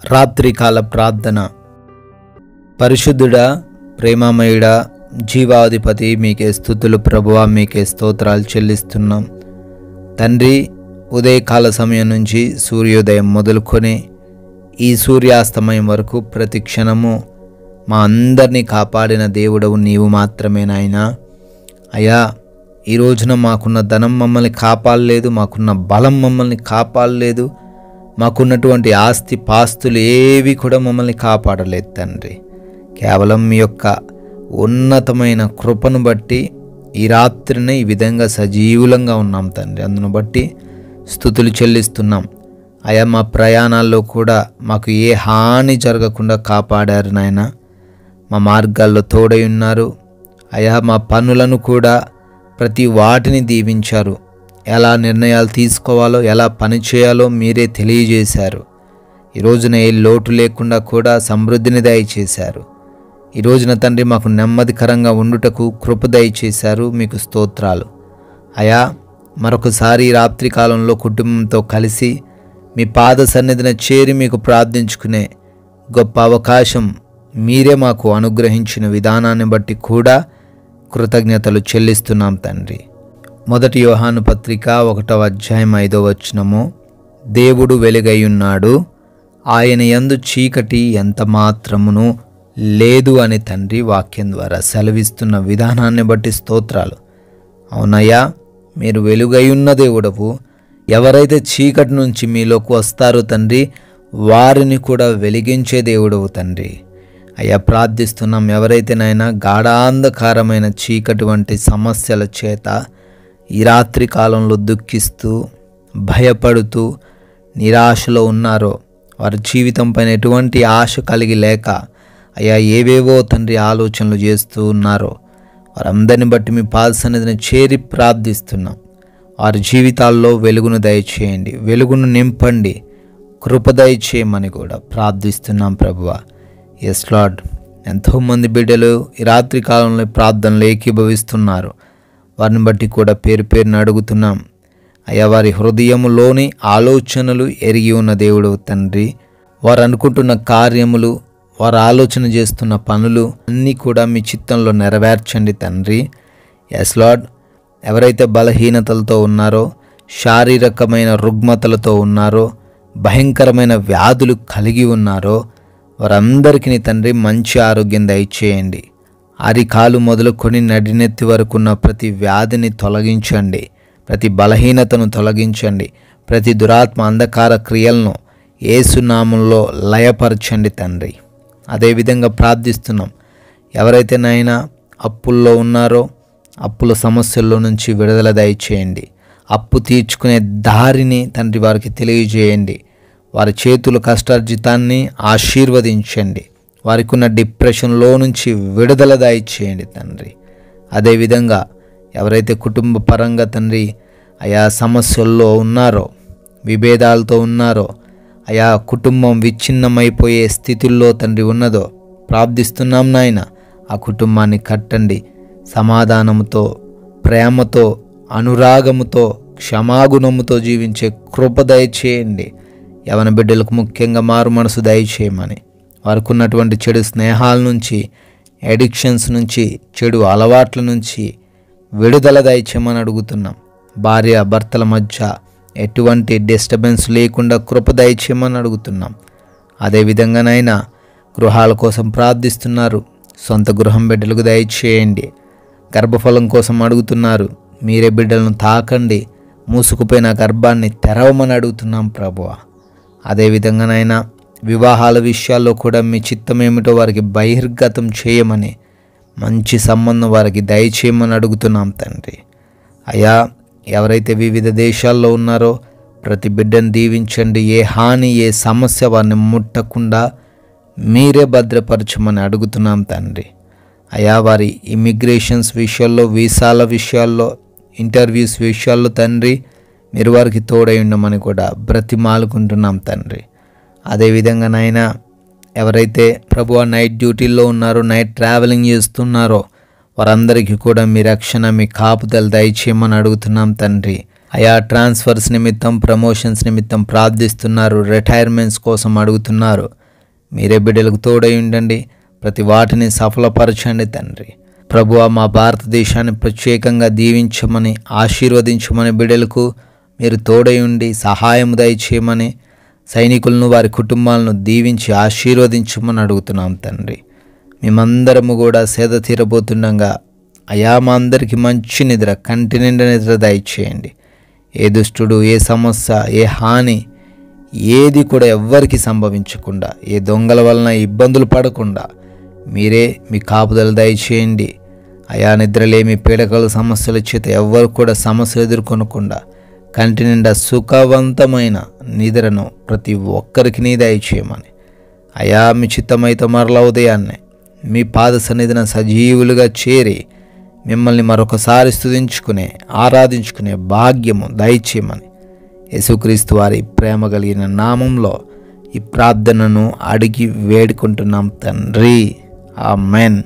రాత్రికాల ప్రార్థన. పరిశుద్ధుడా, ప్రేమమయుడా, జీవాధిపతి, మీకే స్తుతులు ప్రభువా, మీకే స్తోత్రాలు చెల్లిస్తున్నాం తండ్రి. ఉదయకాల సమయం నుంచి సూర్యోదయం మొదలుకొని ఈ సూర్యాస్తమయం వరకు ప్రతి క్షణము మా అందరినీ కాపాడిన దేవుడవు నీవు మాత్రమే నాయనా. అయ్యా, ఈ రోజున మాకున్న ధనం మమ్మల్ని కాపాడలేదు, మాకున్న బలం మమ్మల్ని కాపాడలేదు, మాకున్నటువంటి ఆస్తి పాస్తులు ఏవి కూడా మమ్మల్ని కాపాడలేదు తండ్రి. కేవలం మీ యొక్క ఉన్నతమైన కృపను బట్టి ఈ రాత్రిని ఈ విధంగా సజీవులంగా ఉన్నాం తండ్రి. అందును బట్టి స్తుతులు చెల్లిస్తున్నాం. అయా, మా ప్రయాణాల్లో కూడా మాకు ఏ హాని జరగకుండా కాపాడారు నాయన. మా మార్గాల్లో తోడై ఉన్నారు అయా. మా పనులను కూడా ప్రతి వాటిని దీవించారు. ఎలా నిర్ణయాలు తీసుకోవాలో, ఎలా పని చేయాలో మీరే తెలియజేశారు. ఈ రోజున ఏ లోటు లేకుండా కూడా సమృద్ధిని దయచేశారు. ఈ రోజున తండ్రి మాకు నెమ్మదికరంగా ఉండుటకు కృప దయచేశారు. మీకు స్తోత్రాలు అయా. మరొకసారి రాత్రి కాలంలో కుటుంబంతో కలిసి మీ పాద సన్నిధిన చేరి మీకు ప్రార్థించుకునే గొప్ప అవకాశం మీరే మాకు అనుగ్రహించిన విధానాన్ని బట్టి కూడా కృతజ్ఞతలు చెల్లిస్తున్నాం తండ్రి. 1 యోహాను పత్రిక 1వ అధ్యాయం 5వ వచనము, దేవుడు వెలుగైయున్నాడు, ఆయన యందు చీకటి ఎంత మాత్రమును లేదు అని తండ్రి వాక్యం ద్వారా సెలవిస్తున్న విధానాన్ని బట్టి స్తోత్రాలు. అవునయ్యా, మీరు వెలుగైయున్న దేవుడవు. ఎవరైతే చీకటి నుంచి మీలోకి వస్తారో తండ్రి, వారిని కూడా వెలిగించే దేవుడవు తండ్రి. అయ్యా, ప్రార్థిస్తున్నాం. ఎవరైతే నాయనా గాఢాంధకారమైన చీకటి వంటి సమస్యల చేత ఈ రాత్రి కాలంలో దుఃఖిస్తూ భయపడుతూ నిరాశలో ఉన్నారో, వారి జీవితం పైన ఎటువంటి ఆశ కలిగి లేక అయ్యా ఏవేవో తండ్రి ఆలోచనలు చేస్తూ ఉన్నారో, వారందరిని బట్టి మీ పాద సన్నిధిని చేరి ప్రార్థిస్తున్నాం. వారి జీవితాల్లో వెలుగును దయచేయండి, వెలుగును నింపండి, కృప దయచేయమని కూడా ప్రార్థిస్తున్నాం ప్రభువా. ఎస్ లార్డ్, ఎంతోమంది బిడ్డలు ఈ రాత్రి కాలంలో ప్రార్థనలు ఏకీభవిస్తున్నారు. వారిని బట్టి కూడా పేరు పేరుని అడుగుతున్నాం అయ్యా. వారి హృదయములోని ఆలోచనలు ఎరిగి ఉన్న దేవుడు తండ్రి. వారు అనుకుంటున్న కార్యములు, వారు ఆలోచన చేస్తున్న పనులు అన్నీ కూడా మీ చిత్తంలో నెరవేర్చండి తండ్రి. ఎస్ లార్డ్, ఎవరైతే బలహీనతలతో ఉన్నారో, శారీరకమైన రుగ్మతలతో ఉన్నారో, భయంకరమైన వ్యాధులు కలిగి ఉన్నారో, వారందరికీ తండ్రి మంచి ఆరోగ్యం దయచేయండి. అరికాలు మొదలుకొని నడినెత్తి వరకు ఉన్న ప్రతి వ్యాధిని తొలగించండి, ప్రతి బలహీనతను తొలగించండి, ప్రతి దురాత్మ అంధకార క్రియలను యేసు నామములో లయపరచండి తండ్రి. అదేవిధంగా ప్రార్థిస్తున్నాం. ఎవరైతే నాయనా అప్పుల్లో ఉన్నారో, అప్పుల సమస్యల్లో నుంచి విడుదల దయచేయండి. అప్పు తీర్చుకునే దారిని తండ్రి వారికి తెలియజేయండి. వారి చేతుల కష్టార్జితాన్ని ఆశీర్వదించండి. వారికి ఉన్న డిప్రెషన్లో నుంచి విడుదల దయచేయండి తండ్రి. అదేవిధంగా ఎవరైతే కుటుంబ పరంగా తండ్రి అయా సమస్యల్లో ఉన్నారో, విభేదాలతో ఉన్నారో, అయా కుటుంబం విచ్ఛిన్నమైపోయే స్థితిలో తండ్రి ఉన్నదో, ప్రార్థిస్తున్నాం నాయన. ఆ కుటుంబాన్ని కట్టండి. సమాధానముతో, ప్రేమతో, అనురాగముతో, క్షమాగుణముతో జీవించే కృప దయచేయండి. యవన బిడ్డలకు ముఖ్యంగా మారు మనసు దయచేయమని, వారికి ఉన్నటువంటి చెడు స్నేహాల నుంచి, ఎడిక్షన్స్ నుంచి, చెడు అలవాట్ల నుంచి విడుదల దయచేయమని అడుగుతున్నాం. భార్య భర్తల మధ్య ఎటువంటి డిస్టర్బెన్స్ లేకుండా కృప దయచేయమని అడుగుతున్నాం. అదేవిధంగానైనా గృహాల కోసం ప్రార్థిస్తున్నారు. సొంత గృహం బిడ్డలకు దయచేయండి. గర్భఫలం కోసం అడుగుతున్నారు. మీరే బిడ్డలను తాకండి. మూసుకుపోయిన గర్భాన్ని తెరవమని అడుగుతున్నాం ప్రభువా. అదేవిధంగానైనా వివాహాల విషయాల్లో కూడా మీ చిత్తం ఏమిటో వారికి బహిర్గతం చేయమని, మంచి సంబంధం వారికి దయచేయమని అడుగుతున్నాం తండ్రి. అయ్యా, ఎవరైతే వివిధ దేశాల్లో ఉన్నారో ప్రతి బిడ్డను దీవించండి. ఏ హాని, ఏ సమస్య వారిని ముట్టకుండా మీరే భద్రపరచమని అడుగుతున్నాం తండ్రి. అయ్యా, వారి ఇమిగ్రేషన్స్ విషయాల్లో, వీసాల విషయాల్లో, ఇంటర్వ్యూస్ విషయాల్లో తండ్రి మీరు వారికి తోడై ఉండమని కూడా బ్రతిమాలుకుంటున్నాం తండ్రి. అదేవిధంగా నాయనా, ఎవరైతే ప్రభువా నైట్ డ్యూటీల్లో ఉన్నారో, నైట్ ట్రావెలింగ్ చేస్తున్నారో, వారందరికీ కూడా మీ రక్షణ, మీ కాపుదల దయచేయమని అడుగుతున్నాం తండ్రి. అయా ట్రాన్స్ఫర్స్ నిమిత్తం, ప్రమోషన్స్ నిమిత్తం ప్రార్థిస్తున్నారు, రిటైర్మెంట్స్ కోసం అడుగుతున్నారు. మీరే బిడ్డలకు తోడై ఉండండి, ప్రతి వాటిని సఫలపరచండి తండ్రి. ప్రభువా, మా భారతదేశాన్ని ప్రత్యేకంగా దీవించమని, ఆశీర్వదించమని, బిడ్డలకు మీరు తోడై ఉండి సహాయం దయచేయమని, సైనికులను వారి కుటుంబాలను దీవించి ఆశీర్వదించమని అడుగుతున్నాం తండ్రి. మేమందరము కూడా సేద తీరబోతుండగా అయా మా అందరికీ మంచి నిద్ర, కంటి నిండా నిద్ర దయచేయండి. ఏ దుష్టుడు, ఏ సమస్య, ఏ హాని ఏది కూడా ఎవ్వరికి సంభవించకుండా, ఏ దొంగల వలన ఇబ్బందులు పడకుండా మీరే మీ కాపుదల దయచేయండి. అయా నిద్రలేమి, పీడకల సమస్యల చేత ఎవ్వరు కూడా సమస్యలు ఎదుర్కొనకుండా కంటి నిండా సుఖవంతమైన నిద్రను ప్రతి ఒక్కరికి దయచేయమని, అయా మీ చిత్తమైతే మరల ఉదయాన్నే మీ పాద సన్నిధిన సజీవులుగా చేరి మిమ్మల్ని మరొకసారి స్తుతించుకునే, ఆరాధించుకునే భాగ్యము దయచేయమని యేసుక్రీస్తు వారి ప్రేమ కలిగిన నామంలో ఈ ప్రార్థనను అడిగి వేడుకుంటున్నాం తండ్రి. ఆమేన్.